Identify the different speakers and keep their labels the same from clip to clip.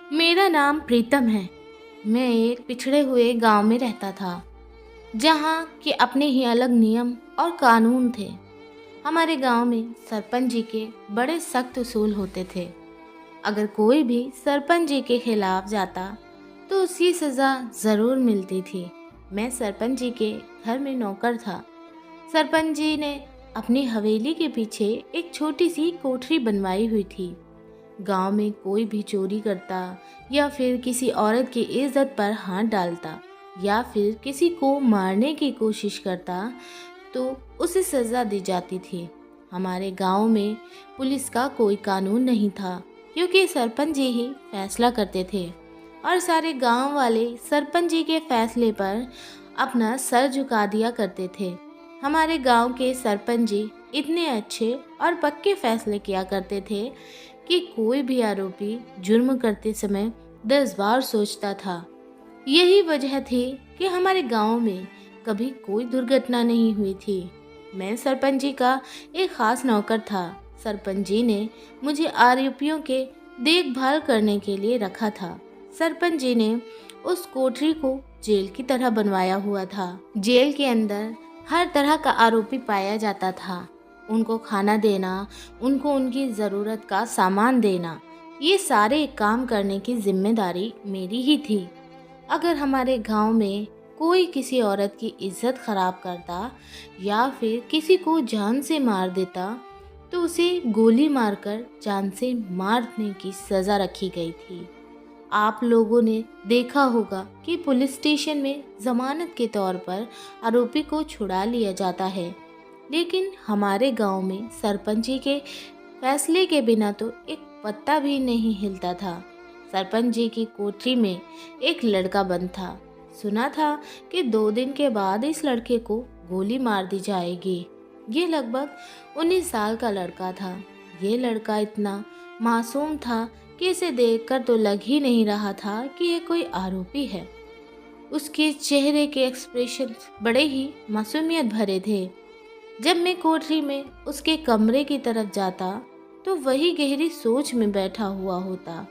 Speaker 1: मेरा नाम प्रीतम है। मैं एक पिछड़े हुए गांव में रहता था, जहां के अपने ही अलग नियम और कानून थे। हमारे गांव में सरपंच जी के बड़े सख्त उसूल होते थे। अगर कोई भी सरपंच जी के खिलाफ जाता तो उसकी सज़ा ज़रूर मिलती थी। मैं सरपंच जी के घर में नौकर था। सरपंच जी ने अपनी हवेली के पीछे एक छोटी सी कोठरी बनवाई हुई थी। गांव में कोई भी चोरी करता या फिर किसी औरत की इज्जत पर हाथ डालता या फिर किसी को मारने की कोशिश करता तो उसे सज़ा दी जाती थी। हमारे गांव में पुलिस का कोई कानून नहीं था, क्योंकि सरपंच जी ही फैसला करते थे और सारे गांव वाले सरपंच जी के फैसले पर अपना सर झुका दिया करते थे। हमारे गांव के सरपंच जी इतने अच्छे और पक्के फैसले किया करते थे कि कोई भी आरोपी जुर्म करते समय 10 बार सोचता था। यही वजह थी कि हमारे गांव में कभी कोई दुर्घटना नहीं हुई थी। मैं सरपंच जी का एक खास नौकर था। सरपंच जी ने मुझे आरोपियों के देखभाल करने के लिए रखा था। सरपंच जी ने उस कोठरी को जेल की तरह बनवाया हुआ था। जेल के अंदर हर तरह का आरोपी पाया जाता था। उनको खाना देना, उनको उनकी ज़रूरत का सामान देना, ये सारे काम करने की जिम्मेदारी मेरी ही थी। अगर हमारे गांव में कोई किसी औरत की इज्जत खराब करता या फिर किसी को जान से मार देता तो उसे गोली मारकर जान से मारने की सज़ा रखी गई थी। आप लोगों ने देखा होगा कि पुलिस स्टेशन में जमानत के तौर पर आरोपी को छुड़ा लिया जाता है, लेकिन हमारे गांव में सरपंच जी के फैसले के बिना तो एक पत्ता भी नहीं हिलता था। सरपंच जी की कोठरी में एक लड़का बंद था। सुना था कि 2 दिन के बाद इस लड़के को गोली मार दी जाएगी। ये लगभग 19 साल का लड़का था। ये लड़का इतना मासूम था कि इसे देखकर तो लग ही नहीं रहा था कि ये कोई आरोपी है। उसके चेहरे के एक्सप्रेशन बड़े ही मासूमियत भरे थे। जब मैं कोठरी में उसके कमरे की तरफ जाता तो वही गहरी सोच में बैठा हुआ होता।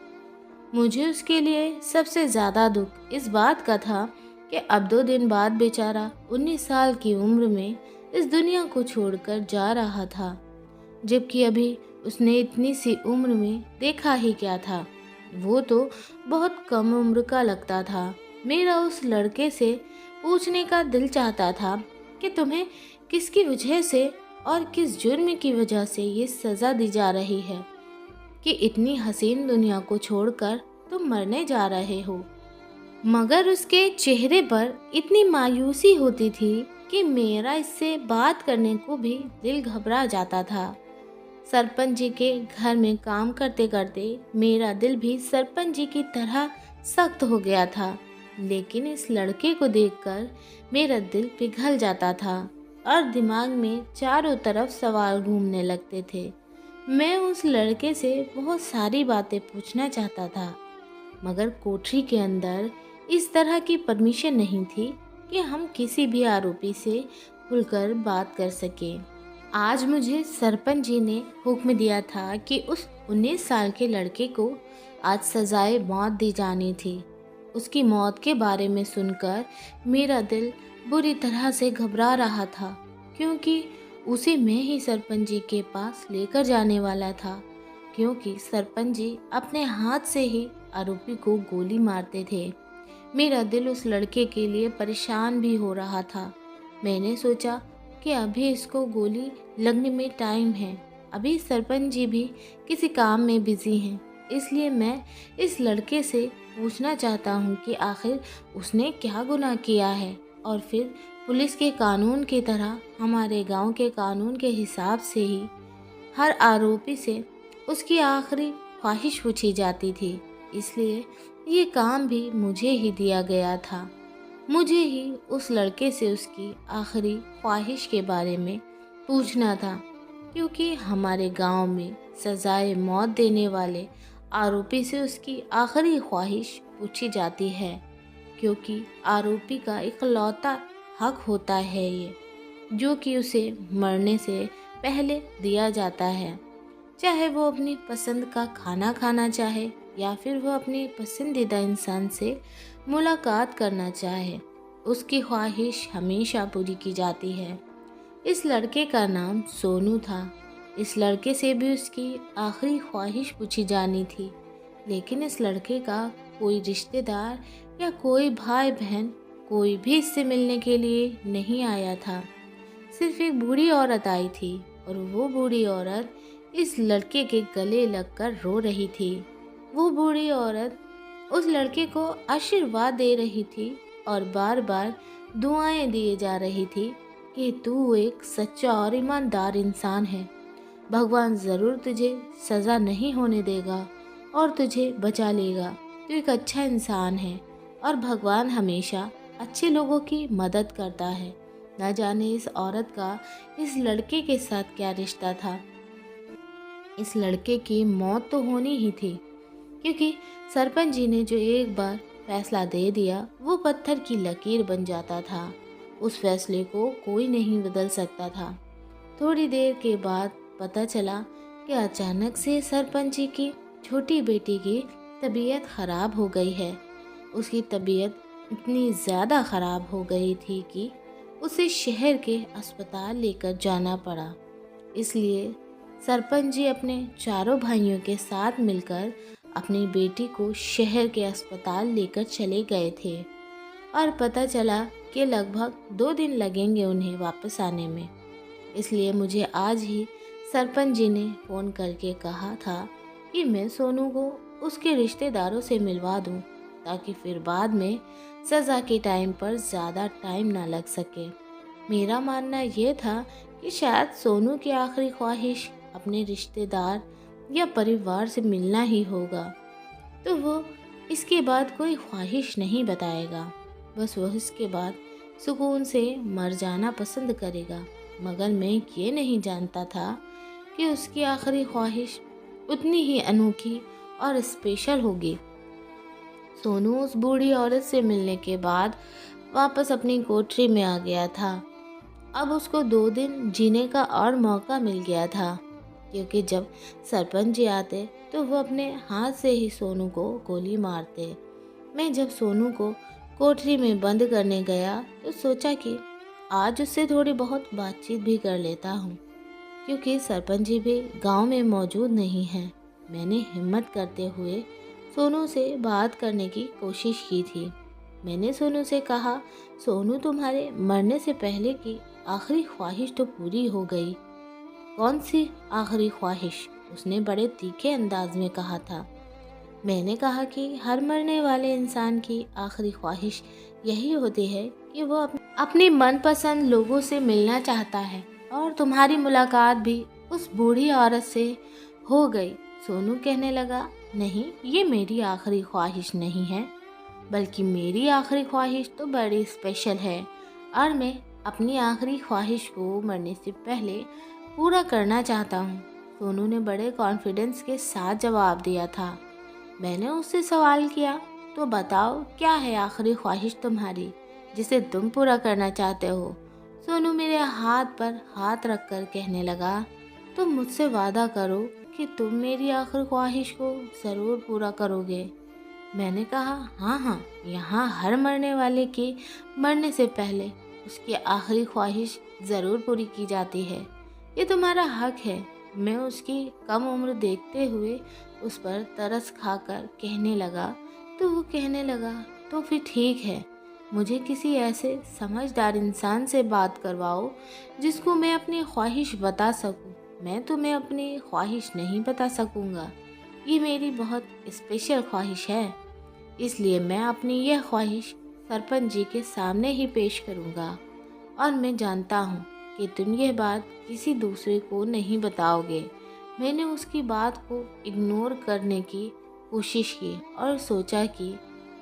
Speaker 1: मुझे उसके लिए सबसे ज़्यादा दुख इस बात का था कि अब 2 दिन बाद बेचारा 19 साल की उम्र में इस दुनिया को छोड़कर जा रहा था, जबकि अभी उसने इतनी सी उम्र में देखा ही क्या था। वो तो बहुत कम उम्र का लगता था। मेरा उस लड़के से पूछने का दिल चाहता था कि तुम्हें किसकी वजह से और किस जुर्म की वजह से ये सज़ा दी जा रही है कि इतनी हसीन दुनिया को छोड़कर तुम मरने जा रहे हो। मगर उसके चेहरे पर इतनी मायूसी होती थी कि मेरा इससे बात करने को भी दिल घबरा जाता था। सरपंच जी के घर में काम करते करते मेरा दिल भी सरपंच जी की तरह सख्त हो गया था, लेकिन इस लड़के को देखकर मेरा दिल पिघल जाता था और दिमाग में चारों तरफ सवाल घूमने लगते थे। मैं उस लड़के से बहुत सारी बातें पूछना चाहता था, मगर कोठरी के अंदर इस तरह की परमिशन नहीं थी कि हम किसी भी आरोपी से खुलकर बात कर सकें। आज मुझे सरपंच जी ने हुक्म दिया था कि उस 19 साल के लड़के को आज सजाए मौत दी जानी थी। उसकी मौत के बारे में सुनकर मेरा दिल बुरी तरह से घबरा रहा था, क्योंकि उसे मैं ही सरपंच जी के पास लेकर जाने वाला था, क्योंकि सरपंच जी अपने हाथ से ही आरोपी को गोली मारते थे। मेरा दिल उस लड़के के लिए परेशान भी हो रहा था। मैंने सोचा कि अभी इसको गोली लगने में टाइम है, अभी सरपंच जी भी किसी काम में बिजी हैं, इसलिए मैं इस लड़के से पूछना चाहता हूँ कि आखिर उसने क्या गुनाह किया है, और फिर पुलिस के कानून की तरह हमारे गांव के कानून के हिसाब से ही हर आरोपी से उसकी आखिरी ख्वाहिश पूछी जाती थी। इसलिए ये काम भी मुझे ही दिया गया था। मुझे ही उस लड़के से उसकी आखिरी ख्वाहिश के बारे में पूछना था, क्योंकि हमारे गांव में सजाए मौत देने वाले आरोपी से उसकी आखिरी ख्वाहिश पूछी जाती है, क्योंकि आरोपी का इकलौता हक होता है ये, जो कि उसे मरने से पहले दिया जाता है। चाहे वो अपनी पसंद का खाना खाना चाहे या फिर वो अपने पसंदीदा इंसान से मुलाकात करना चाहे, उसकी ख्वाहिश हमेशा पूरी की जाती है। इस लड़के का नाम सोनू था। इस लड़के से भी उसकी आखिरी ख्वाहिश पूछी जानी थी, लेकिन इस लड़के का कोई रिश्तेदार या कोई भाई बहन कोई भी इससे मिलने के लिए नहीं आया था। सिर्फ एक बूढ़ी औरत आई थी और वो बूढ़ी औरत इस लड़के के गले लगकर रो रही थी। वो बूढ़ी औरत उस लड़के को आशीर्वाद दे रही थी और बार बार दुआएं दिए जा रही थी कि तू एक सच्चा और ईमानदार इंसान है। भगवान ज़रूर तुझे सज़ा नहीं होने देगा और तुझे बचा लेगा। तू एक अच्छा इंसान है और भगवान हमेशा अच्छे लोगों की मदद करता है। न जाने इस औरत का इस लड़के के साथ क्या रिश्ता था। इस लड़के की मौत तो होनी ही थी, क्योंकि सरपंच जी ने जो एक बार फैसला दे दिया वो पत्थर की लकीर बन जाता था। उस फैसले को कोई नहीं बदल सकता था। थोड़ी देर के बाद पता चला कि अचानक से सरपंच जी की छोटी बेटी की तबीयत खराब हो गई है। उसकी तबीयत इतनी ज़्यादा खराब हो गई थी कि उसे शहर के अस्पताल लेकर जाना पड़ा। इसलिए सरपंच जी अपने चारों भाइयों के साथ मिलकर अपनी बेटी को शहर के अस्पताल लेकर चले गए थे और पता चला कि लगभग 2 दिन लगेंगे उन्हें वापस आने में। इसलिए मुझे आज ही सरपंच जी ने फ़ोन करके कहा था कि मैं सोनू को उसके रिश्तेदारों से मिलवा दूं, ताकि फिर बाद में सज़ा के टाइम पर ज़्यादा टाइम ना लग सके। मेरा मानना यह था कि शायद सोनू की आखिरी ख्वाहिश अपने रिश्तेदार या परिवार से मिलना ही होगा, तो वो इसके बाद कोई ख्वाहिश नहीं बताएगा। बस वह इसके बाद सुकून से मर जाना पसंद करेगा। मगर मैं ये नहीं जानता था कि उसकी आखिरी ख्वाहिश उतनी ही अनोखी और स्पेशल होगी। सोनू उस बूढ़ी औरत से मिलने के बाद वापस अपनी कोठरी में आ गया था। अब उसको 2 दिन जीने का और मौका मिल गया था, क्योंकि जब सरपंच जी आते तो वो अपने हाथ से ही सोनू को गोली मारते। मैं जब सोनू को कोठरी में बंद करने गया तो सोचा कि आज उससे थोड़ी बहुत बातचीत भी कर लेता हूँ, क्योंकि सरपंच जी भी गांव में मौजूद नहीं हैं। मैंने हिम्मत करते हुए सोनू से बात करने की कोशिश की थी। मैंने सोनू से कहा, सोनू तुम्हारे मरने से पहले की आखिरी ख्वाहिश तो पूरी हो गई। कौन सी आखिरी ख्वाहिश? उसने बड़े तीखे अंदाज में कहा था। मैंने कहा कि हर मरने वाले इंसान की आखिरी ख्वाहिश यही होती है कि वो अपने मनपसंद लोगों से मिलना चाहता है, और तुम्हारी मुलाकात भी उस बूढ़ी औरत से हो गई। सोनू कहने लगा, नहीं, ये मेरी आखिरी ख्वाहिश नहीं है, बल्कि मेरी आखिरी ख्वाहिश तो बड़ी स्पेशल है और मैं अपनी आखिरी ख्वाहिश को मरने से पहले पूरा करना चाहता हूँ। सोनू ने बड़े कॉन्फिडेंस के साथ जवाब दिया था। मैंने उससे सवाल किया, तो बताओ क्या है आखिरी ख्वाहिश तुम्हारी जिसे तुम पूरा करना चाहते हो? सोनू मेरे हाथ पर हाथ रखकर कहने लगा, तुम मुझसे वादा करो कि तुम मेरी आखिरी ख्वाहिश को ज़रूर पूरा करोगे। मैंने कहा, हाँ हाँ, यहाँ हर मरने वाले के मरने से पहले उसकी आखिरी ख्वाहिश ज़रूर पूरी की जाती है। ये तुम्हारा हक है। मैं उसकी कम उम्र देखते हुए उस पर तरस खाकर कहने लगा। तो वो कहने लगा, तो फिर ठीक है, मुझे किसी ऐसे समझदार इंसान से बात करवाओ जिसको मैं अपनी ख्वाहिश बता सकूं। मैं तुम्हें अपनी ख्वाहिश नहीं बता सकूंगा। ये मेरी बहुत स्पेशल ख्वाहिश है, इसलिए मैं अपनी यह ख्वाहिश सरपंच जी के सामने ही पेश करूंगा, और मैं जानता हूँ कि तुम यह बात किसी दूसरे को नहीं बताओगे। मैंने उसकी बात को इग्नोर करने की कोशिश की और सोचा कि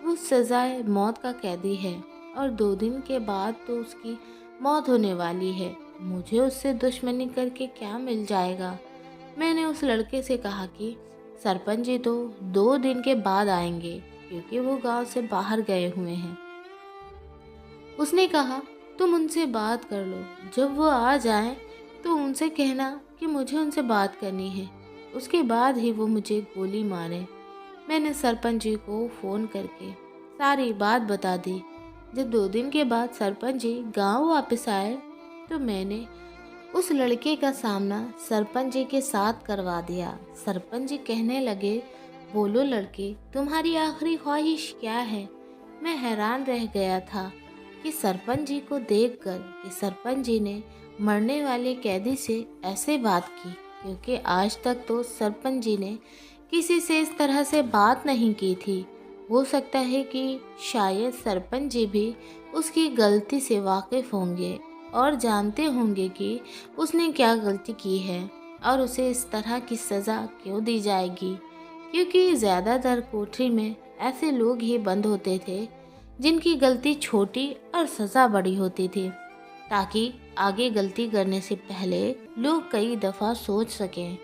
Speaker 1: वो सज़ाए मौत का कैदी है और 2 दिन के बाद तो उसकी मौत होने वाली है। मुझे उससे दुश्मनी करके क्या मिल जाएगा? मैंने उस लड़के से कहा कि सरपंच जी तो 2 दिन के बाद आएंगे, क्योंकि वो गांव से बाहर गए हुए हैं। उसने कहा, तुम उनसे बात कर लो, जब वो आ जाएं तो उनसे कहना कि मुझे उनसे बात करनी है, उसके बाद ही वो मुझे गोली मारे। मैंने सरपंच जी को फ़ोन करके सारी बात बता दी। जब 2 दिन के बाद सरपंच जी गांव वापस आए तो मैंने उस लड़के का सामना सरपंच जी के साथ करवा दिया। सरपंच जी कहने लगे, बोलो लड़के, तुम्हारी आखिरी ख्वाहिश क्या है? मैं हैरान रह गया था कि सरपंच जी को देखकर कि सरपंच जी ने मरने वाले कैदी से ऐसे बात की, क्योंकि आज तक तो सरपंच जी ने किसी से इस तरह से बात नहीं की थी। हो सकता है कि शायद सरपंच जी भी उसकी गलती से वाकिफ होंगे और जानते होंगे कि उसने क्या गलती की है और उसे इस तरह की सज़ा क्यों दी जाएगी, क्योंकि ज़्यादातर कोठरी में ऐसे लोग ही बंद होते थे जिनकी गलती छोटी और सज़ा बड़ी होती थी, ताकि आगे गलती करने से पहले लोग कई दफ़ा सोच सकें।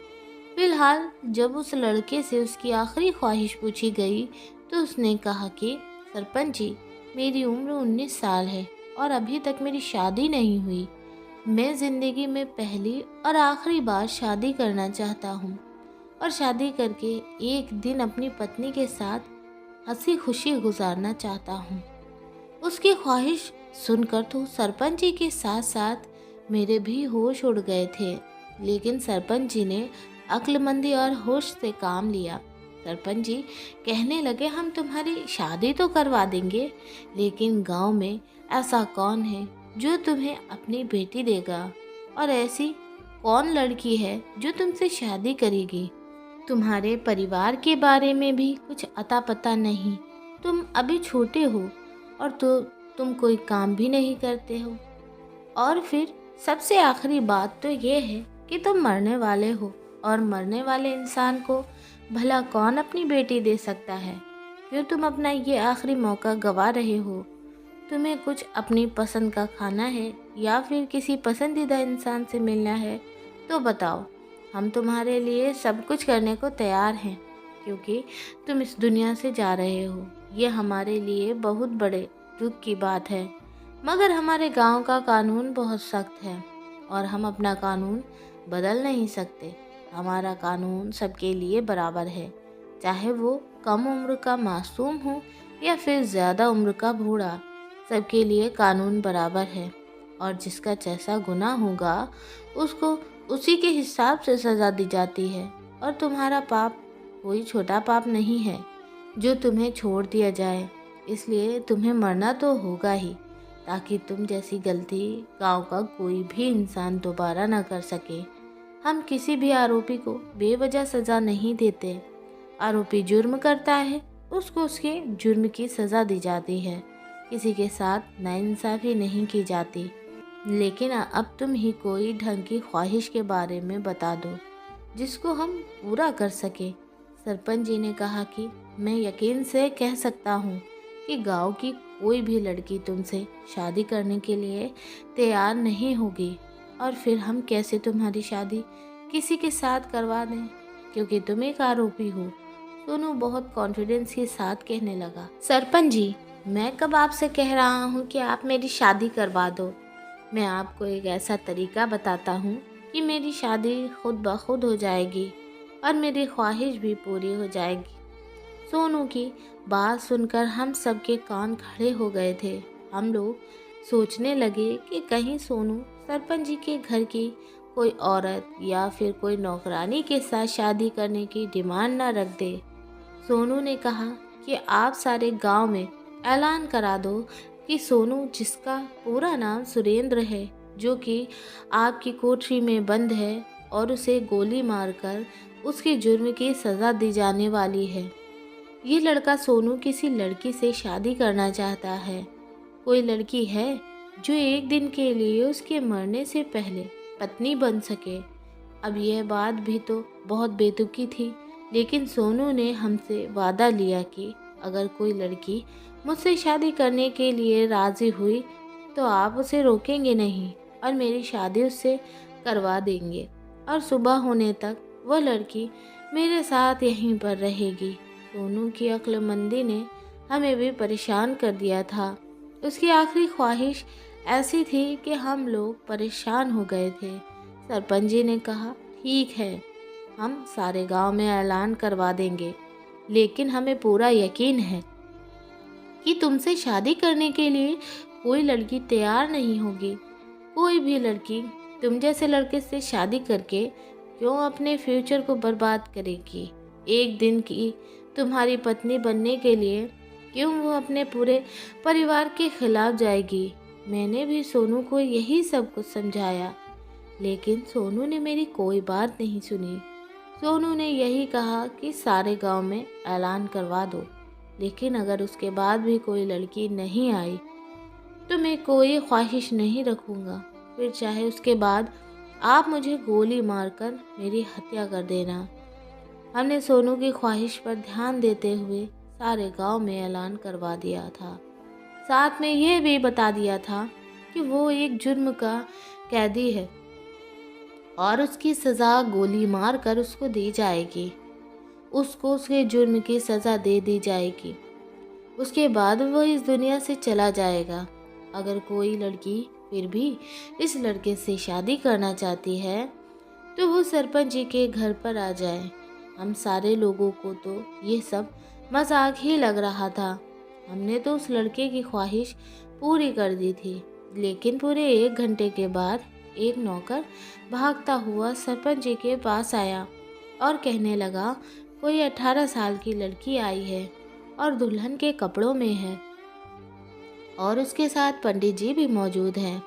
Speaker 1: फिलहाल जब उस लड़के से उसकी आखिरी ख्वाहिश पूछी गई तो उसने कहा कि सरपंच जी, मेरी उम्र 19 साल है और अभी तक मेरी शादी नहीं हुई। मैं ज़िंदगी में पहली और आखिरी बार शादी करना चाहता हूँ और शादी करके एक दिन अपनी पत्नी के साथ हंसी खुशी गुजारना चाहता हूँ। उसकी ख्वाहिश सुनकर तो सरपंच जी के साथ साथ मेरे भी होश उड़ गए थे, लेकिन सरपंच जी ने अक्लमंदी और होश से काम लिया। सरपंच जी कहने लगे, हम तुम्हारी शादी तो करवा देंगे, लेकिन गांव में ऐसा कौन है जो तुम्हें अपनी बेटी देगा, और ऐसी कौन लड़की है जो तुमसे शादी करेगी? तुम्हारे परिवार के बारे में भी कुछ अता पता नहीं। तुम अभी छोटे हो और तो तुम कोई काम भी नहीं करते हो, और फिर सबसे आखिरी बात तो ये है कि तुम मरने वाले हो, और मरने वाले इंसान को भला कौन अपनी बेटी दे सकता है? क्यों तुम अपना ये आखिरी मौका गवा रहे हो? तुम्हें कुछ अपनी पसंद का खाना है या फिर किसी पसंदीदा इंसान से मिलना है तो बताओ, हम तुम्हारे लिए सब कुछ करने को तैयार हैं, क्योंकि तुम इस दुनिया से जा रहे हो। ये हमारे लिए बहुत बड़े दुख की बात है, मगर हमारे गांव का कानून बहुत सख्त है और हम अपना कानून बदल नहीं सकते। हमारा कानून सबके लिए बराबर है, चाहे वो कम उम्र का मासूम हो या फिर ज़्यादा उम्र का बूढ़ा। सबके लिए कानून बराबर है और जिसका जैसा गुनाह होगा उसको उसी के हिसाब से सज़ा दी जाती है। और तुम्हारा पाप कोई छोटा पाप नहीं है जो तुम्हें छोड़ दिया जाए, इसलिए तुम्हें मरना तो होगा ही, ताकि तुम जैसी गलती गांव का कोई भी इंसान दोबारा ना कर सके। हम किसी भी आरोपी को बेवजह सज़ा नहीं देते। आरोपी जुर्म करता है, उसको उसके जुर्म की सज़ा दी जाती है। किसी के साथ नाइंसाफ़ी नहीं की जाती। लेकिन अब तुम ही कोई ढंग की ख्वाहिश के बारे में बता दो जिसको हम पूरा कर सके। सरपंच जी ने कहा कि मैं यकीन से कह सकता हूँ कि गांव की कोई भी लड़की तुमसे शादी करने के लिए तैयार नहीं होगी, और फिर हम कैसे तुम्हारी शादी किसी के साथ करवा दें, क्योंकि तुम एक आरोपी हो। सोनू बहुत कॉन्फिडेंस के साथ कहने लगा, सरपंच जी, मैं कब आपसे कह रहा हूँ कि आप मेरी शादी करवा दो। मैं आपको एक ऐसा तरीका बताता हूँ कि मेरी शादी खुद ब खुद हो जाएगी और मेरी ख्वाहिश भी पूरी हो जाएगी। सोनू की बात सुनकर हम सबके कान खड़े हो गए थे। हम लोग सोचने लगे कि कहीं सोनू सरपंच जी के घर की कोई औरत या फिर कोई नौकरानी के साथ शादी करने की डिमांड ना रख दे। सोनू ने कहा कि आप सारे गांव में ऐलान करा दो कि सोनू, जिसका पूरा नाम सुरेंद्र है, जो कि आपकी कोठरी में बंद है, और उसे गोली मारकर उसके जुर्म की सज़ा दी जाने वाली है। ये लड़का सोनू किसी लड़की से शादी करना चाहता है। कोई लड़की है जो एक दिन के लिए उसके मरने से पहले पत्नी बन सके। अब यह बात भी तो बहुत बेतुकी थी, लेकिन सोनू ने हमसे वादा लिया कि अगर कोई लड़की मुझसे शादी करने के लिए राज़ी हुई तो आप उसे रोकेंगे नहीं और मेरी शादी उससे करवा देंगे, और सुबह होने तक वह लड़की मेरे साथ यहीं पर रहेगी। सोनू की अक्लमंदी ने हमें भी परेशान कर दिया था। उसकी आखिरी ख्वाहिश ऐसी थी कि हम लोग परेशान हो गए थे। सरपंच जी ने कहा, ठीक है, हम सारे गांव में ऐलान करवा देंगे लेकिन हमें पूरा यकीन है कि तुमसे शादी करने के लिए कोई लड़की तैयार नहीं होगी। कोई भी लड़की तुम जैसे लड़के से शादी करके क्यों अपने फ्यूचर को बर्बाद करेगी? एक दिन की तुम्हारी पत्नी बनने के लिए क्यों वो अपने पूरे परिवार के खिलाफ जाएगी? मैंने भी सोनू को यही सब कुछ समझाया, लेकिन सोनू ने मेरी कोई बात नहीं सुनी। सोनू ने यही कहा कि सारे गांव में ऐलान करवा दो, लेकिन अगर उसके बाद भी कोई लड़की नहीं आई तो मैं कोई ख्वाहिश नहीं रखूँगा, फिर चाहे उसके बाद आप मुझे गोली मारकर मेरी हत्या कर देना। हमने सोनू की ख्वाहिश पर ध्यान देते हुए सारे गांव में ऐलान करवा दिया था। साथ में यह भी बता दिया था कि वो एक जुर्म का कैदी है और उसकी सज़ा गोली मार कर उसको दी जाएगी। उसको उसके जुर्म की सज़ा दे दी जाएगी। उसके बाद वो इस दुनिया से चला जाएगा। अगर कोई लड़की फिर भी इस लड़के से शादी करना चाहती है तो वो सरपंच जी के घर पर आ जाए। हम सारे लोगों को तो ये सब मजाक ही लग रहा था। हमने तो उस लड़के की ख्वाहिश पूरी कर दी थी, लेकिन पूरे 1 घंटे के बाद एक नौकर भागता हुआ सरपंच जी के पास आया और कहने लगा, कोई 18 साल की लड़की आई है और दुल्हन के कपड़ों में है और उसके साथ पंडित जी भी मौजूद हैं।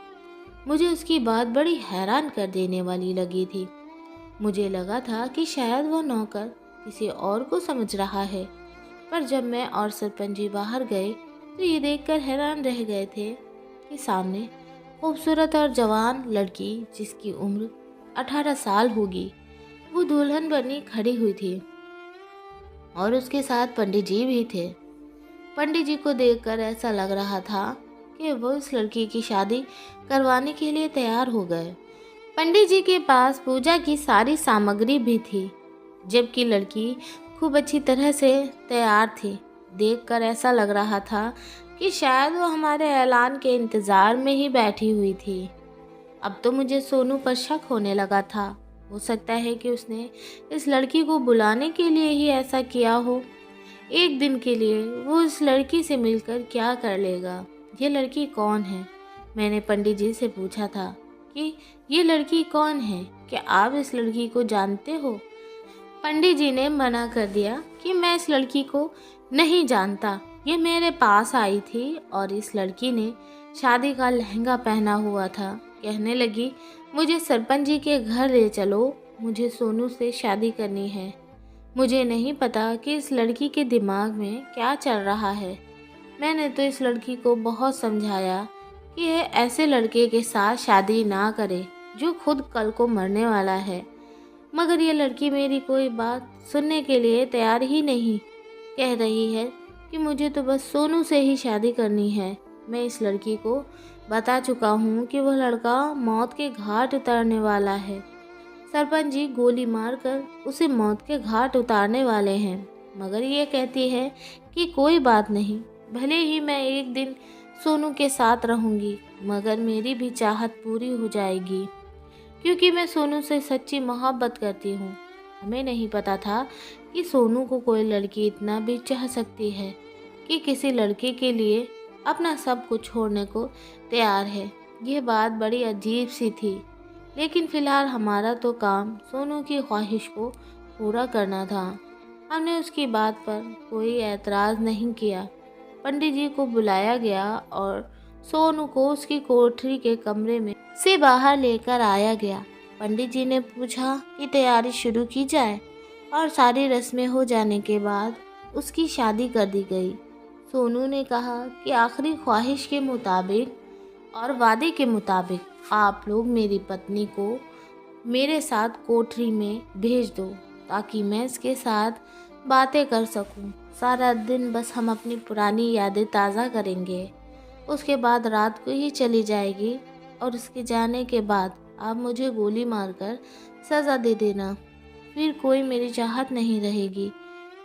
Speaker 1: मुझे उसकी बात बड़ी हैरान कर देने वाली लगी थी। मुझे लगा था कि शायद वो नौकर किसी और को समझ रहा है, पर जब मैं और सरपंच जी बाहर गए तो ये देखकर हैरान रह गए थे कि सामने खूबसूरत और जवान लड़की, जिसकी उम्र 18 साल होगी, वो दुल्हन बनी खड़ी हुई थी और उसके साथ पंडित जी भी थे। पंडित जी को देखकर ऐसा लग रहा था कि वो इस लड़की की शादी करवाने के लिए तैयार हो गए। पंडित जी के पास पूजा की सारी सामग्री भी थी, जबकि लड़की खूब अच्छी तरह से तैयार थी। देखकर ऐसा लग रहा था कि शायद वो हमारे ऐलान के इंतज़ार में ही बैठी हुई थी। अब तो मुझे सोनू पर शक होने लगा था। हो सकता है कि उसने इस लड़की को बुलाने के लिए ही ऐसा किया हो। एक दिन के लिए वो इस लड़की से मिलकर क्या कर लेगा? ये लड़की कौन है? मैंने पंडित जी से पूछा था कि ये लड़की कौन है, क्या आप इस लड़की को जानते हो? पंडित जी ने मना कर दिया कि मैं इस लड़की को नहीं जानता। ये मेरे पास आई थी और इस लड़की ने शादी का लहंगा पहना हुआ था। कहने लगी, मुझे सरपंच जी के घर ले चलो, मुझे सोनू से शादी करनी है। मुझे नहीं पता कि इस लड़की के दिमाग में क्या चल रहा है। मैंने तो इस लड़की को बहुत समझाया कि ये ऐसे लड़के के साथ शादी ना करे जो खुद कल को मरने वाला है, मगर ये लड़की मेरी कोई बात सुनने के लिए तैयार ही नहीं। कह रही है कि मुझे तो बस सोनू से ही शादी करनी है। मैं इस लड़की को बता चुका हूँ कि वह लड़का मौत के घाट उतरने वाला है। सरपंच जी गोली मारकर उसे मौत के घाट उतारने वाले हैं, मगर ये कहती है कि कोई बात नहीं, भले ही मैं एक दिन सोनू के साथ रहूँगी, मगर मेरी भी चाहत पूरी हो जाएगी, क्योंकि मैं सोनू से सच्ची मोहब्बत करती हूँ। हमें नहीं पता था कि सोनू को कोई लड़की इतना भी चाह सकती है कि किसी लड़के के लिए अपना सब कुछ छोड़ने को तैयार है। यह बात बड़ी अजीब सी थी, लेकिन फिलहाल हमारा तो काम सोनू की ख्वाहिश को पूरा करना था। हमने उसकी बात पर कोई एतराज़ नहीं किया। पंडित जी को बुलाया गया और सोनू को उसकी कोठरी के कमरे में से बाहर लेकर आया गया। पंडित जी ने पूछा कि तैयारी शुरू की जाए और सारी रस्में हो जाने के बाद उसकी शादी कर दी गई। सोनू ने कहा कि आखिरी ख्वाहिश के मुताबिक और वादे के मुताबिक आप लोग मेरी पत्नी को मेरे साथ कोठरी में भेज दो, ताकि मैं इसके साथ बातें कर सकूं। सारा दिन बस हम अपनी पुरानी यादें ताज़ा करेंगे। उसके बाद रात को ही चली जाएगी और उसके जाने के बाद आप मुझे गोली मारकर सज़ा दे देना। फिर कोई मेरी चाहत नहीं रहेगी,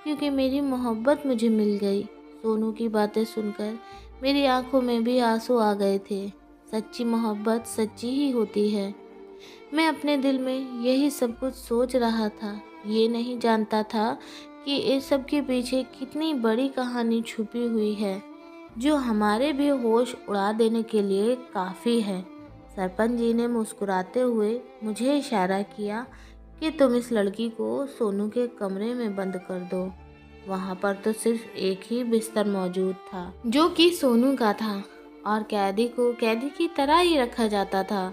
Speaker 1: क्योंकि मेरी मोहब्बत मुझे मिल गई। सोनू की बातें सुनकर मेरी आंखों में भी आंसू आ गए थे। सच्ची मोहब्बत सच्ची ही होती है। मैं अपने दिल में यही सब कुछ सोच रहा था। ये नहीं जानता था कि इस सब के पीछे कितनी बड़ी कहानी छुपी हुई है, जो हमारे भी होश उड़ा देने के लिए काफ़ी है। सरपंच जी ने मुस्कुराते हुए मुझे इशारा किया कि तुम इस लड़की को सोनू के कमरे में बंद कर दो। वहाँ पर तो सिर्फ एक ही बिस्तर मौजूद था, जो कि सोनू का था, और कैदी को कैदी की तरह ही रखा जाता था।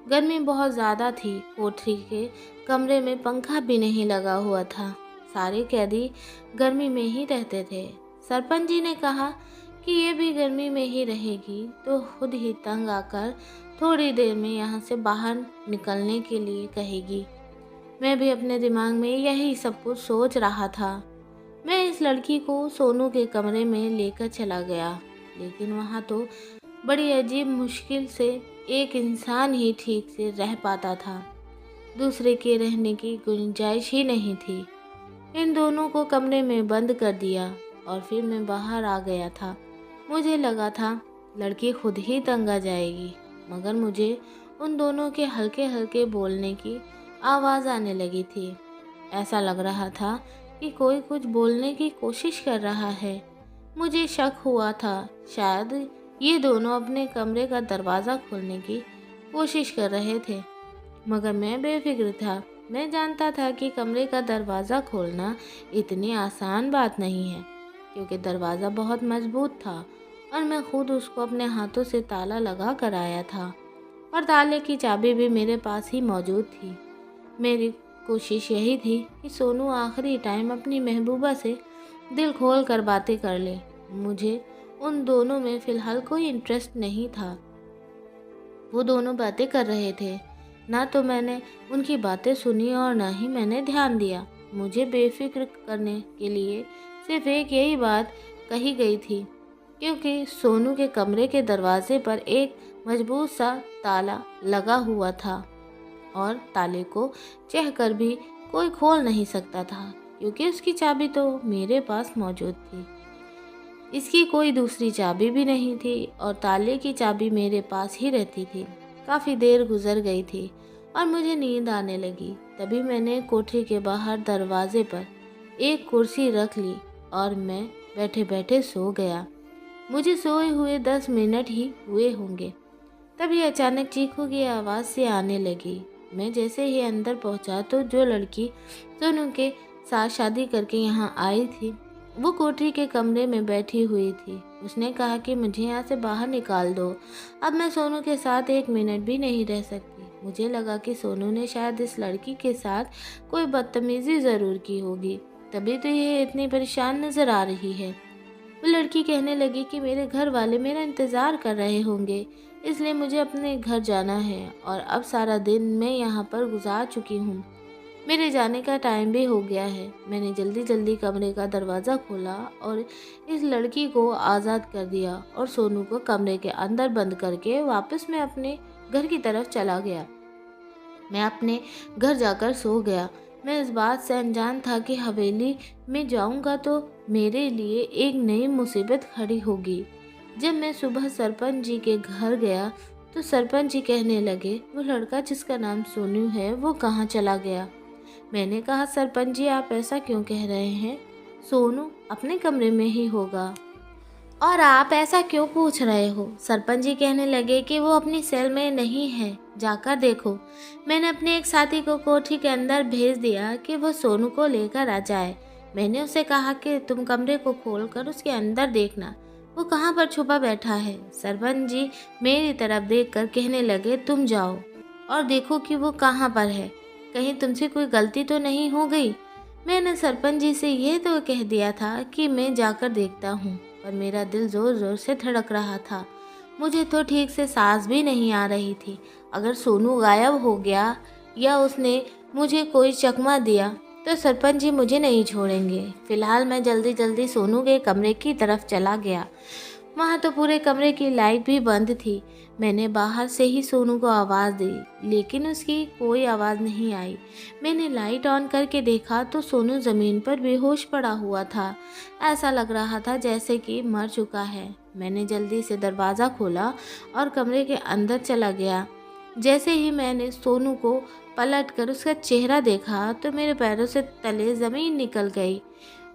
Speaker 1: गर्मी बहुत ज़्यादा थी। कोठरी के कमरे में पंखा भी नहीं लगा हुआ था। सारे कैदी गर्मी में ही रहते थे। सरपंच जी ने कहा कि ये भी गर्मी में ही रहेगी, तो खुद ही तंग आकर थोड़ी देर में यहाँ से बाहर निकलने के लिए कहेगी। मैं भी अपने दिमाग में यही सब कुछ सोच रहा था। मैं इस लड़की को सोनू के कमरे में लेकर चला गया, लेकिन वहाँ तो बड़ी अजीब मुश्किल से एक इंसान ही ठीक से रह पाता था। दूसरे के रहने की गुंजाइश ही नहीं थी। इन दोनों को कमरे में बंद कर दिया और फिर मैं बाहर आ गया था। मुझे लगा था लड़की खुद ही तंग आ जाएगी, मगर मुझे उन दोनों के हल्के हल्के बोलने की आवाज़ आने लगी थी। ऐसा लग रहा था कि कोई कुछ बोलने की कोशिश कर रहा है। मुझे शक हुआ था शायद ये दोनों अपने कमरे का दरवाज़ा खोलने की कोशिश कर रहे थे, मगर मैं बेफिक्र था। मैं जानता था कि कमरे का दरवाज़ा खोलना इतनी आसान बात नहीं है, क्योंकि दरवाज़ा बहुत मजबूत था और मैं खुद उसको अपने हाथों से ताला लगा कर आया था, और ताले की चाबी भी मेरे पास ही मौजूद थी। मेरी कोशिश यही थी कि सोनू आखिरी टाइम अपनी महबूबा से दिल खोल कर बातें कर ले। मुझे उन दोनों में फ़िलहाल कोई इंटरेस्ट नहीं था। वो दोनों बातें कर रहे थे, ना तो मैंने उनकी बातें सुनी और ना ही मैंने ध्यान दिया। मुझे बेफिक्र करने के लिए सिर्फ एक यही बात कही गई थी, क्योंकि सोनू के कमरे के दरवाजे पर एक मजबूत सा ताला लगा हुआ था और ताले को चाह कर भी कोई खोल नहीं सकता था, क्योंकि उसकी चाबी तो मेरे पास मौजूद थी। इसकी कोई दूसरी चाबी भी नहीं थी और ताले की चाबी मेरे पास ही रहती थी। काफ़ी देर गुजर गई थी और मुझे नींद आने लगी। तभी मैंने कोठरी के बाहर दरवाजे पर एक कुर्सी रख ली और मैं बैठे बैठे सो गया। मुझे सोए हुए 10 मिनट ही हुए होंगे, तभी अचानक चीखों की आवाज़ से आने लगी। मैं जैसे ही अंदर पहुंचा तो जो लड़की सोनू के साथ शादी करके यहाँ आई थी, वो कोठरी के कमरे में बैठी हुई थी। उसने कहा कि मुझे यहाँ से बाहर निकाल दो, अब मैं सोनू के साथ 1 मिनट भी नहीं रह सकती। मुझे लगा कि सोनू ने शायद इस लड़की के साथ कोई बदतमीजी ज़रूर की होगी, तभी तो ये इतनी परेशान नज़र आ रही है। वो लड़की कहने लगी कि मेरे घर वाले मेरा इंतज़ार कर रहे होंगे, इसलिए मुझे अपने घर जाना है और अब सारा दिन मैं यहाँ पर गुजार चुकी हूँ। मेरे जाने का टाइम भी हो गया है। मैंने जल्दी जल्दी कमरे का दरवाज़ा खोला और इस लड़की को आज़ाद कर दिया और सोनू को कमरे के अंदर बंद करके वापस मैं अपने घर की तरफ चला गया। मैं अपने घर जाकर सो गया। मैं इस बात से अनजान था कि हवेली में जाऊंगा तो मेरे लिए एक नई मुसीबत खड़ी होगी। जब मैं सुबह सरपंच जी के घर गया तो सरपंच जी कहने लगे, वो लड़का जिसका नाम सोनू है वो कहाँ चला गया। मैंने कहा, सरपंच जी आप ऐसा क्यों कह रहे हैं? सोनू अपने कमरे में ही होगा और आप ऐसा क्यों पूछ रहे हो? सरपंच जी कहने लगे कि वो अपनी सेल में नहीं है, जाकर देखो। मैंने अपने एक साथी को कोठरी के अंदर भेज दिया कि वो सोनू को लेकर आ जाए। मैंने उसे कहा कि तुम कमरे को खोलकर उसके अंदर देखना, वो कहाँ पर छुपा बैठा है। सरपंच जी मेरी तरफ देखकर कहने लगे, तुम जाओ और देखो कि वो कहाँ पर है, कहीं तुमसे कोई गलती तो नहीं हो गई। मैंने सरपंच जी से ये तो कह दिया था कि मैं जाकर देखता हूँ, पर मेरा दिल ज़ोर ज़ोर से धड़क रहा था। मुझे तो ठीक से सांस भी नहीं आ रही थी। अगर सोनू गायब हो गया या उसने मुझे कोई चकमा दिया तो सरपंच जी मुझे नहीं छोड़ेंगे। फिलहाल मैं जल्दी जल्दी सोनू के कमरे की तरफ चला गया। वहाँ तो पूरे कमरे की लाइट भी बंद थी। मैंने बाहर से ही सोनू को आवाज़ दी, लेकिन उसकी कोई आवाज़ नहीं आई। मैंने लाइट ऑन करके देखा तो सोनू ज़मीन पर बेहोश पड़ा हुआ था। ऐसा लग रहा था जैसे कि मर चुका है। मैंने जल्दी से दरवाज़ा खोला और कमरे के अंदर चला गया। जैसे ही मैंने सोनू को पलट कर उसका चेहरा देखा तो मेरे पैरों से तले ज़मीन निकल गई।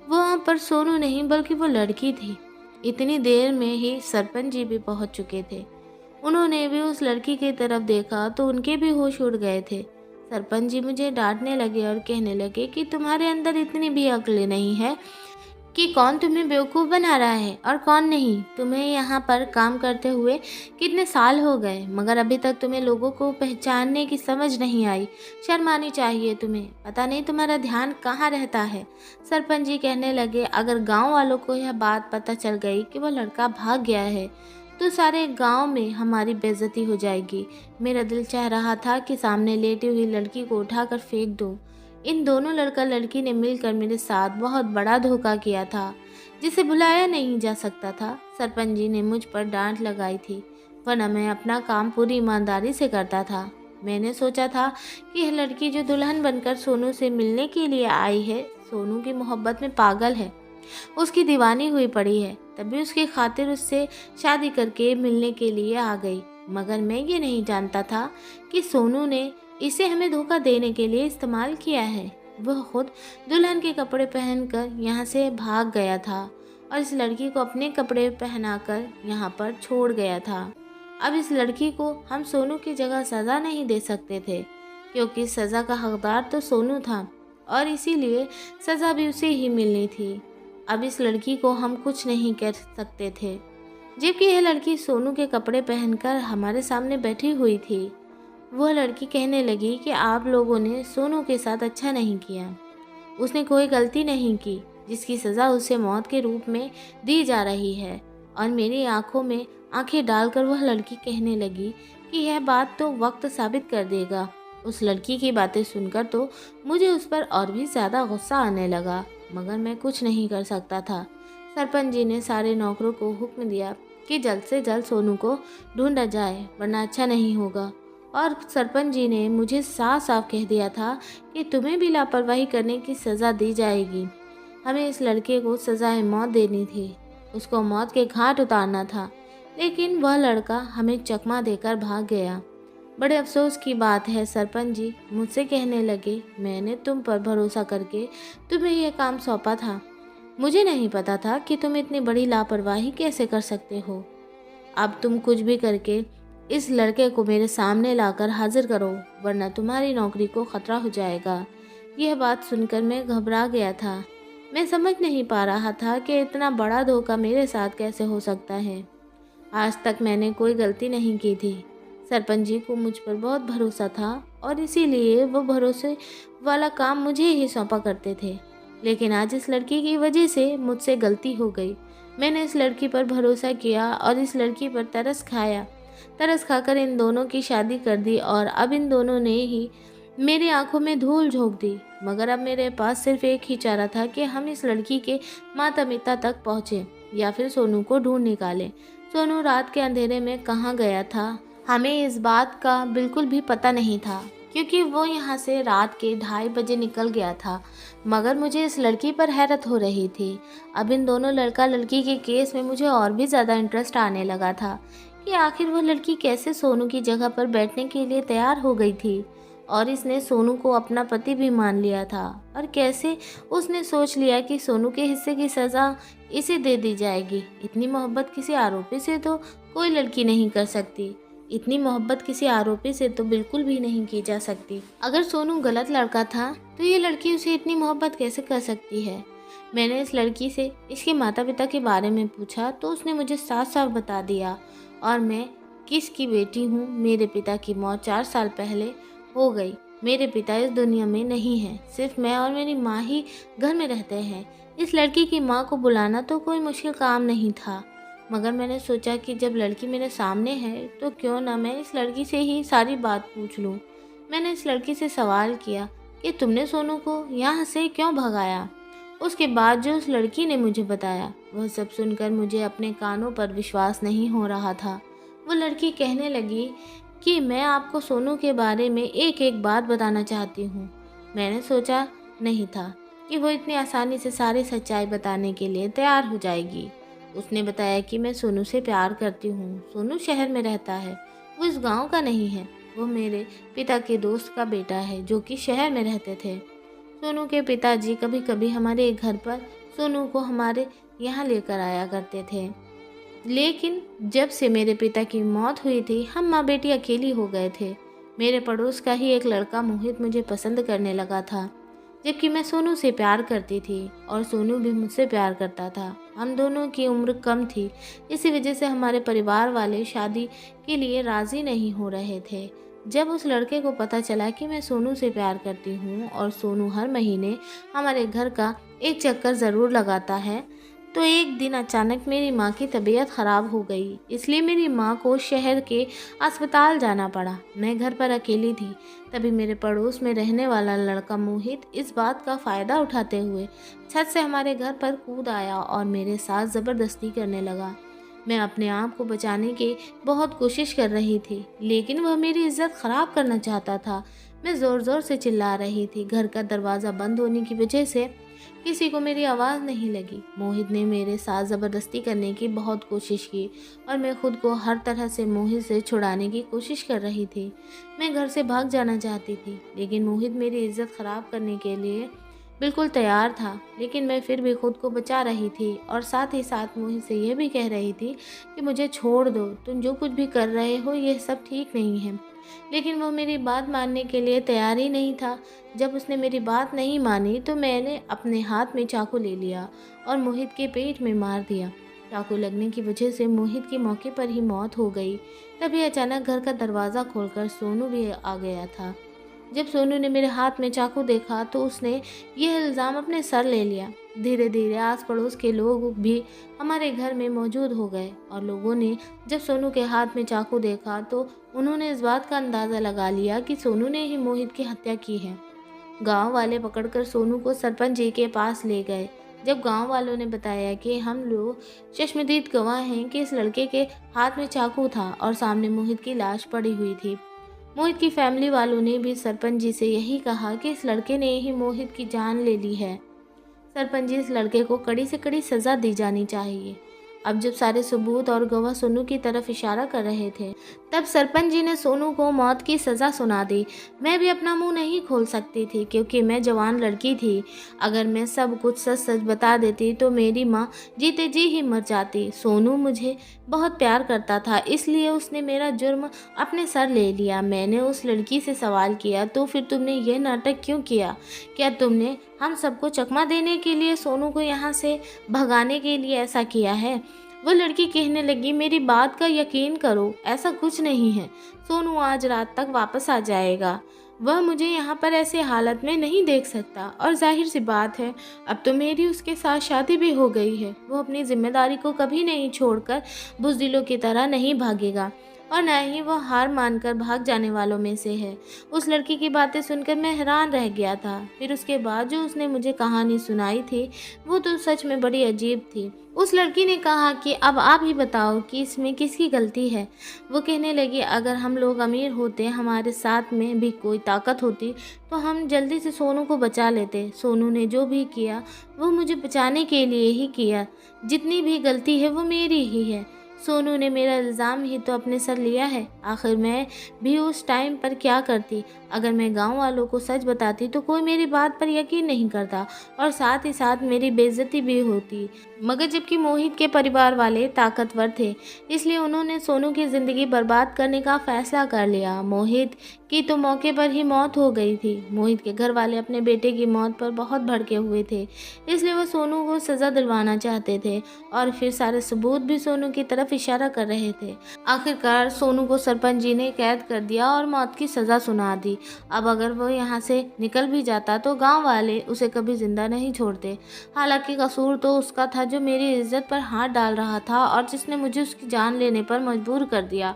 Speaker 1: वहाँ पर सोनू नहीं बल्कि वो लड़की थी। इतनी देर में ही सरपंच जी भी पहुँच चुके थे। उन्होंने भी उस लड़की की तरफ देखा तो उनके भी होश उड़ गए थे। सरपंच जी मुझे डांटने लगे और कहने लगे कि तुम्हारे अंदर इतनी भी अक्ल नहीं है कि कौन तुम्हें बेवकूफ़ बना रहा है और कौन नहीं। तुम्हें यहाँ पर काम करते हुए कितने साल हो गए, मगर अभी तक तुम्हें लोगों को पहचानने की समझ नहीं आई। शर्म आनी चाहिए तुम्हें, पता नहीं तुम्हारा ध्यान कहाँ रहता है। सरपंच जी कहने लगे, अगर गांव वालों को यह बात पता चल गई कि वो लड़का भाग गया है तो सारे गांव में हमारी बेइज्जती हो जाएगी। मेरा दिल चाह रहा था कि सामने लेटी हुई लड़की को उठाकर फेंक दूं। इन दोनों लड़का लड़की ने मिलकर मेरे साथ बहुत बड़ा धोखा किया था, जिसे भुलाया नहीं जा सकता था। सरपंच जी ने मुझ पर डांट लगाई थी, वरना मैं अपना काम पूरी ईमानदारी से करता था। मैंने सोचा था कि यह लड़की जो दुल्हन बनकर सोनू से मिलने के लिए आई है, सोनू की मोहब्बत में पागल है, उसकी दीवानी हुई पड़ी है, तभी उसकी खातिर उससे शादी करके मिलने के लिए आ गई। मगर मैं ये नहीं जानता था कि सोनू ने इसे हमें धोखा देने के लिए इस्तेमाल किया है। वह खुद दुल्हन के कपड़े पहनकर यहाँ से भाग गया था और इस लड़की को अपने कपड़े पहनाकर यहाँ पर छोड़ गया था। अब इस लड़की को हम सोनू की जगह सज़ा नहीं दे सकते थे, क्योंकि सज़ा का हकदार तो सोनू था और इसीलिए सज़ा भी उसे ही मिलनी थी। अब इस लड़की को हम कुछ नहीं कर सकते थे, जबकि यह लड़की सोनू के कपड़े पहनकर हमारे सामने बैठी हुई थी। वह लड़की कहने लगी कि आप लोगों ने सोनू के साथ अच्छा नहीं किया, उसने कोई गलती नहीं की जिसकी सज़ा उसे मौत के रूप में दी जा रही है। और मेरी आंखों में आंखें डालकर वह लड़की कहने लगी कि यह बात तो वक्त साबित कर देगा। उस लड़की की बातें सुनकर तो मुझे उस पर और भी ज़्यादा गुस्सा आने लगा, मगर मैं कुछ नहीं कर सकता था। सरपंच जी ने सारे नौकरों को हुक्म दिया कि जल्द से जल्द सोनू को ढूंढा जाए, वरना अच्छा नहीं होगा। और सरपंच जी ने मुझे साफ साफ कह दिया था कि तुम्हें भी लापरवाही करने की सज़ा दी जाएगी। हमें इस लड़के को सज़ाए मौत देनी थी, उसको मौत के घाट उतारना था, लेकिन वह लड़का हमें चकमा देकर भाग गया। बड़े अफसोस की बात है सरपंच जी, मुझसे कहने लगे, मैंने तुम पर भरोसा करके तुम्हें यह काम सौंपा था। मुझे नहीं पता था कि तुम इतनी बड़ी लापरवाही कैसे कर सकते हो। अब तुम कुछ भी करके इस लड़के को मेरे सामने लाकर हाजिर करो, वरना तुम्हारी नौकरी को खतरा हो जाएगा। यह बात सुनकर मैं घबरा गया था। मैं समझ नहीं पा रहा था कि इतना बड़ा धोखा मेरे साथ कैसे हो सकता है। आज तक मैंने कोई गलती नहीं की थी। सरपंच जी को मुझ पर बहुत भरोसा था और इसीलिए वो भरोसे वाला काम मुझे ही सौंपा करते थे। लेकिन आज इस लड़की की वजह से मुझसे गलती हो गई। मैंने इस लड़की पर भरोसा किया और इस लड़की पर तरस खाया। तरस खाकर इन दोनों की शादी कर दी और अब इन दोनों ने ही मेरी आंखों में धूल झोंक दी। मगर अब मेरे पास सिर्फ एक ही चारा था कि हम इस लड़की के माता पिता तक पहुँचे या फिर सोनू को ढूंढ निकालें। सोनू रात के अंधेरे में कहाँ गया था, हमें इस बात का बिल्कुल भी पता नहीं था, क्योंकि वो यहाँ से रात के 2:30 बजे निकल गया था। मगर मुझे इस लड़की पर हैरत हो रही थी। अब इन दोनों लड़का लड़की के केस में मुझे और भी ज़्यादा इंटरेस्ट आने लगा था कि आखिर वो लड़की कैसे सोनू की जगह पर बैठने के लिए तैयार हो गई थी और इसने सोनू को अपना पति भी मान लिया था, और कैसे उसने सोच लिया कि सोनू के हिस्से की सज़ा इसे दे दी जाएगी। इतनी मोहब्बत किसी आरोपी से तो कोई लड़की नहीं कर सकती, इतनी मोहब्बत किसी आरोपी से तो बिल्कुल भी नहीं की जा सकती। अगर सोनू गलत लड़का था तो ये लड़की उसे इतनी मोहब्बत कैसे कर सकती है। मैंने इस लड़की से इसके माता पिता के बारे में पूछा तो उसने मुझे साफ साफ बता दिया और मैं किसकी बेटी हूँ। मेरे पिता की मौत 4 साल पहले हो गई। मेरे पिता इस दुनिया में नहीं हैं, सिर्फ मैं और मेरी माँ ही घर में रहते हैं। इस लड़की की माँ को बुलाना तो कोई मुश्किल काम नहीं था, मगर मैंने सोचा कि जब लड़की मेरे सामने है तो क्यों ना मैं इस लड़की से ही सारी बात पूछ लूँ। मैंने इस लड़की से सवाल किया कि तुमने सोनू को यहाँ से क्यों भगाया। उसके बाद जो उस लड़की ने मुझे बताया, वह सब सुनकर मुझे अपने कानों पर विश्वास नहीं हो रहा था। वो लड़की कहने लगी कि मैं आपको सोनू के बारे में एक एक बात बताना चाहती हूँ। मैंने सोचा नहीं था कि वो इतनी आसानी से सारी सच्चाई बताने के लिए तैयार हो जाएगी। उसने बताया कि मैं सोनू से प्यार करती हूँ। सोनू शहर में रहता है, वो इस गांव का नहीं है। वो मेरे पिता के दोस्त का बेटा है जो कि शहर में रहते थे। सोनू के पिताजी कभी कभी हमारे घर पर सोनू को हमारे यहाँ लेकर आया करते थे। लेकिन जब से मेरे पिता की मौत हुई थी, हम माँ बेटी अकेली हो गए थे। मेरे पड़ोस का ही एक लड़का मोहित मुझे पसंद करने लगा था, जबकि मैं सोनू से प्यार करती थी और सोनू भी मुझसे प्यार करता था। हम दोनों की उम्र कम थी, इसी वजह से हमारे परिवार वाले शादी के लिए राज़ी नहीं हो रहे थे। जब उस लड़के को पता चला कि मैं सोनू से प्यार करती हूँ और सोनू हर महीने हमारे घर का एक चक्कर ज़रूर लगाता है, तो एक दिन अचानक मेरी माँ की तबीयत ख़राब हो गई। इसलिए मेरी माँ को शहर के अस्पताल जाना पड़ा। मैं घर पर अकेली थी। तभी मेरे पड़ोस में रहने वाला लड़का मोहित इस बात का फ़ायदा उठाते हुए छत से हमारे घर पर कूद आया और मेरे साथ ज़बरदस्ती करने लगा। मैं अपने आप को बचाने की बहुत कोशिश कर रही थी, लेकिन वह मेरी इज्जत ख़राब करना चाहता था। मैं ज़ोर ज़ोर से चिल्ला रही थी। घर का दरवाज़ा बंद होने की वजह से किसी को मेरी आवाज़ नहीं लगी। मोहित ने मेरे साथ ज़बरदस्ती करने की बहुत कोशिश की और मैं खुद को हर तरह से मोहित से छुड़ाने की कोशिश कर रही थी। मैं घर से भाग जाना चाहती थी, लेकिन मोहित मेरी इज्जत ख़राब करने के लिए बिल्कुल तैयार था। लेकिन मैं फिर भी खुद को बचा रही थी और साथ ही साथ मोहित से यह भी कह रही थी कि मुझे छोड़ दो, तुम जो कुछ भी कर रहे हो यह सब ठीक नहीं है। लेकिन वो मेरी बात मानने के लिए तैयार ही नहीं था। जब उसने मेरी बात नहीं मानी तो मैंने अपने हाथ में चाकू ले लिया और मोहित के पेट में मार दिया। चाकू लगने की वजह से मोहित की मौके पर ही मौत हो गई। तभी अचानक घर का दरवाज़ा खोलकर सोनू भी आ गया था। जब सोनू ने मेरे हाथ में चाकू देखा तो उसने यह इल्ज़ाम अपने सर ले लिया। धीरे धीरे आस पड़ोस के लोग भी हमारे घर में मौजूद हो गए और लोगों ने जब सोनू के हाथ में चाकू देखा तो उन्होंने इस बात का अंदाज़ा लगा लिया कि सोनू ने ही मोहित की हत्या की है। गांव वाले पकड़कर सोनू को सरपंच जी के पास ले गए। जब गांव वालों ने बताया कि हम लोग चश्मदीद गवाह हैं कि इस लड़के के हाथ में चाकू था और सामने मोहित की लाश पड़ी हुई थी। मोहित की फैमिली वालों ने भी सरपंच जी से यही कहा कि इस लड़के ने ही मोहित की जान ले ली है। सरपंच जी, इस लड़के को कड़ी से कड़ी सज़ा दी जानी चाहिए। अब जब सारे सबूत और गवाह सोनू की तरफ इशारा कर रहे थे, तब सरपंच जी ने सोनू को मौत की सज़ा सुना दी। मैं भी अपना मुंह नहीं खोल सकती थी क्योंकि मैं जवान लड़की थी। अगर मैं सब कुछ सच सच बता देती तो मेरी माँ जीते जी ही मर जाती। सोनू मुझे बहुत प्यार करता था, इसलिए उसने मेरा जुर्म अपने सर ले लिया। मैंने उस लड़की से सवाल किया, तो फिर तुमने ये नाटक क्यों किया? क्या तुमने हम सबको चकमा देने के लिए, सोनू को यहाँ से भगाने के लिए ऐसा किया है? वो लड़की कहने लगी, मेरी बात का यकीन करो, ऐसा कुछ नहीं है। सोनू आज रात तक वापस आ जाएगा। वह मुझे यहाँ पर ऐसे हालत में नहीं देख सकता और जाहिर सी बात है, अब तो मेरी उसके साथ शादी भी हो गई है। वो अपनी जिम्मेदारी को कभी नहीं छोड़कर बुज़दिलों की तरह नहीं भागेगा और न ही वह हार मानकर भाग जाने वालों में से है। उस लड़की की बातें सुनकर मैं हैरान रह गया था। फिर उसके बाद जो उसने मुझे कहानी सुनाई थी वो तो सच में बड़ी अजीब थी। उस लड़की ने कहा कि अब आप ही बताओ कि इसमें किसकी गलती है। वो कहने लगी, अगर हम लोग अमीर होते, हमारे साथ में भी कोई ताकत होती तो हम जल्दी से सोनू को बचा लेते। सोनू ने जो भी किया वो मुझे बचाने के लिए ही किया। जितनी भी गलती है वो मेरी ही है। सोनू ने मेरा इल्ज़ाम ही तो अपने सर लिया है। आखिर मैं भी उस टाइम पर क्या करती? अगर मैं गांव वालों को सच बताती तो कोई मेरी बात पर यकीन नहीं करता और साथ ही साथ मेरी बेइज्जती भी होती। मगर जबकि मोहित के परिवार वाले ताकतवर थे, इसलिए उन्होंने सोनू की ज़िंदगी बर्बाद करने का फैसला कर लिया। मोहित की तो मौके पर ही मौत हो गई थी। मोहित के घर वाले अपने बेटे की मौत पर बहुत भड़के हुए थे, इसलिए वो सोनू को सज़ा दिलवाना चाहते थे और फिर सारे सबूत भी सोनू की तरफ इशारा कर रहे थे। आखिरकार सोनू को सरपंच जी ने कैद कर दिया और मौत की सज़ा सुना दी। अब अगर वो यहाँ से निकल भी जाता तो गांव वाले उसे कभी जिंदा नहीं छोड़ते। हालांकि कसूर तो उसका था जो मेरी इज्जत पर हाथ डाल रहा था और जिसने मुझे उसकी जान लेने पर मजबूर कर दिया।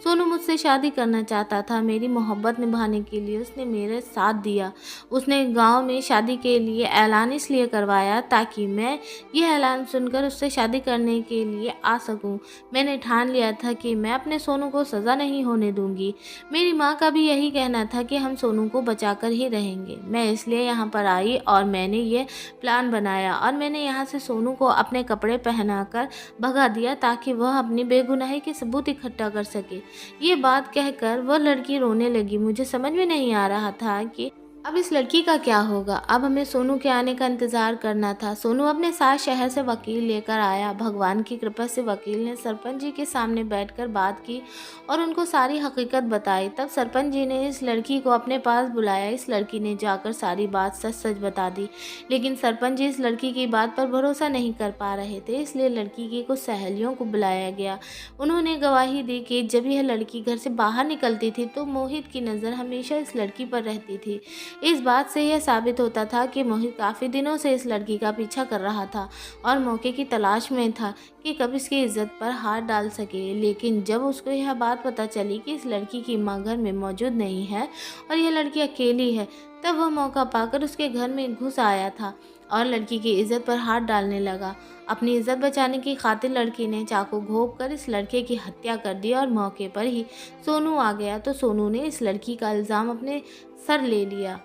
Speaker 1: सोनू मुझसे शादी करना चाहता था। मेरी मोहब्बत निभाने के लिए उसने मेरे साथ दिया। उसने गाँव में शादी के लिए ऐलान इसलिए करवाया ताकि मैं यह ऐलान सुनकर उससे शादी करने के लिए आ सकूं। मैंने ठान लिया था कि मैं अपने सोनू को सज़ा नहीं होने दूंगी। मेरी माँ का भी यही कहना था कि हम सोनू को बचा कर ही रहेंगे। मैं इसलिए यहाँ पर आई और मैंने ये प्लान बनाया और मैंने यहाँ से सोनू को अपने कपड़े पहनाकर भगा दिया ताकि वह अपनी बेगुनाही के सबूत इकट्ठा कर सके। ये बात कहकर वह लड़की रोने लगी। मुझे समझ में नहीं आ रहा था कि अब इस लड़की का क्या होगा। अब हमें सोनू के आने का इंतज़ार करना था। सोनू अपने साथ शहर से वकील लेकर आया। भगवान की कृपा से वकील ने सरपंच जी के सामने बैठकर बात की और उनको सारी हकीकत बताई। तब सरपंच जी ने इस लड़की को अपने पास बुलाया। इस लड़की ने जाकर सारी बात सच सच बता दी, लेकिन सरपंच जी इस लड़की की बात पर भरोसा नहीं कर पा रहे थे, इसलिए लड़की की कुछ सहेलियों को बुलाया गया। उन्होंने गवाही दी कि जब यह लड़की घर से बाहर निकलती थी तो मोहित की नज़र हमेशा इस लड़की पर रहती थी। इस बात से यह साबित होता था कि मोहित काफ़ी दिनों से इस लड़की का पीछा कर रहा था और मौके की तलाश में था कि कब इसकी इज्जत पर हाथ डाल सके। लेकिन जब उसको यह बात पता चली कि इस लड़की की माँ घर में मौजूद नहीं है और यह लड़की अकेली है, तब वह मौका पाकर उसके घर में घुस आया था और लड़की की इज्जत पर हाथ डालने लगा। अपनी इज्जत बचाने की खातिर लड़की ने चाकू घोंप कर इस लड़के की हत्या कर दी और मौके पर ही सोनू आ गया तो सोनू ने इस लड़की का इल्ज़ाम अपने सर ले लिया।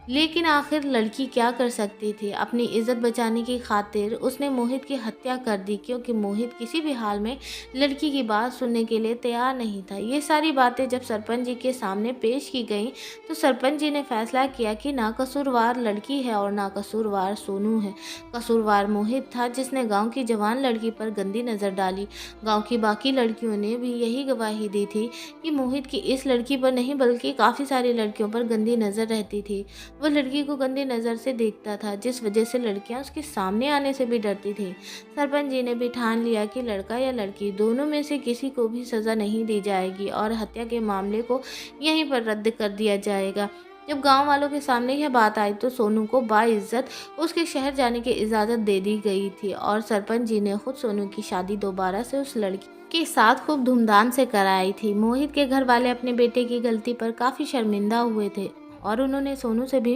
Speaker 1: लेकिन आखिर लड़की क्या कर सकती थी। अपनी इज्जत बचाने की खातिर उसने मोहित की हत्या कर दी, क्योंकि मोहित किसी भी हाल में लड़की की बात सुनने के लिए तैयार नहीं था। ये सारी बातें जब सरपंच जी के सामने पेश की गईं तो सरपंच जी ने फैसला किया कि नाकसूरवार लड़की है और नाकसूरवार सोनू है। कसूरवार मोहित था जिसने गाँव की जवान लड़की पर गंदी नज़र डाली। गाँव की बाकी लड़कियों ने भी यही गवाही दी थी कि मोहित की इस लड़की पर नहीं बल्कि काफ़ी सारी लड़कियों पर गंदी नज़र रहती थी। वह लड़की को गंदी नज़र से देखता था, जिस वजह से लड़कियां उसके सामने आने से भी डरती थी। सरपंच जी ने भी ठान लिया कि लड़का या लड़की दोनों में से किसी को भी सज़ा नहीं दी जाएगी और हत्या के मामले को यहीं पर रद्द कर दिया जाएगा। जब गांव वालों के सामने यह बात आई तो सोनू को बाइज्जत उसके शहर जाने की इजाज़त दे दी गई थी और सरपंच जी ने खुद सोनू की शादी दोबारा से उस लड़की के साथ खूब धूमधाम से कराई थी। मोहित के घर वाले अपने बेटे की गलती पर काफ़ी शर्मिंदा हुए थे और उन्होंने सोनू से भी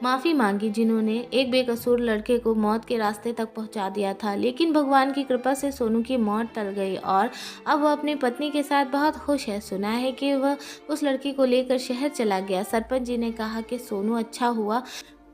Speaker 1: माफ़ी मांगी, जिन्होंने एक बेकसूर लड़के को मौत के रास्ते तक पहुंचा दिया था। लेकिन भगवान की कृपा से सोनू की मौत टल गई और अब वह अपनी पत्नी के साथ बहुत खुश है। सुना है कि वह उस लड़की को लेकर शहर चला गया। सरपंच जी ने कहा कि सोनू, अच्छा हुआ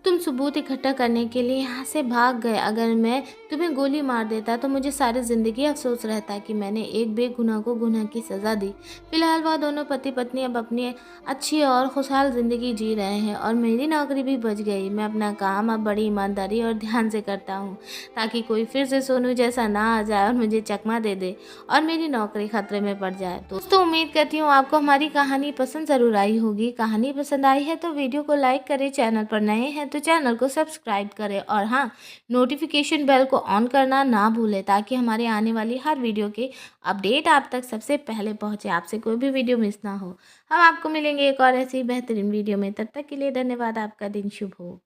Speaker 1: तुम सबूत इकट्ठा करने के लिए यहाँ से भाग गए। अगर मैं तुम्हें गोली मार देता तो मुझे सारी ज़िंदगी अफसोस रहता कि मैंने एक बेगुनाह को गुनाह की सज़ा दी। फिलहाल वह दोनों पति पत्नी अब अपनी अच्छी और खुशहाल ज़िंदगी जी रहे हैं और मेरी नौकरी भी बच गई। मैं अपना काम अब बड़ी ईमानदारी और ध्यान से करता हूँ ताकि कोई फिर से सोनू जैसा ना आ जाए और मुझे चकमा दे दे और मेरी नौकरी खतरे में पड़ जाए। दोस्तों, उम्मीद करती हूँ आपको हमारी कहानी पसंद ज़रूर आई होगी। कहानी पसंद आई है तो वीडियो को लाइक करें, चैनल पर नए हैं तो चैनल को सब्सक्राइब करें और हाँ, नोटिफिकेशन बेल को ऑन करना ना भूलें ताकि हमारे आने वाली हर वीडियो के अपडेट आप तक सबसे पहले पहुंचे, आपसे कोई भी वीडियो मिस ना हो। हम आपको मिलेंगे एक और ऐसी बेहतरीन वीडियो में। तब तक के लिए धन्यवाद। आपका दिन शुभ हो।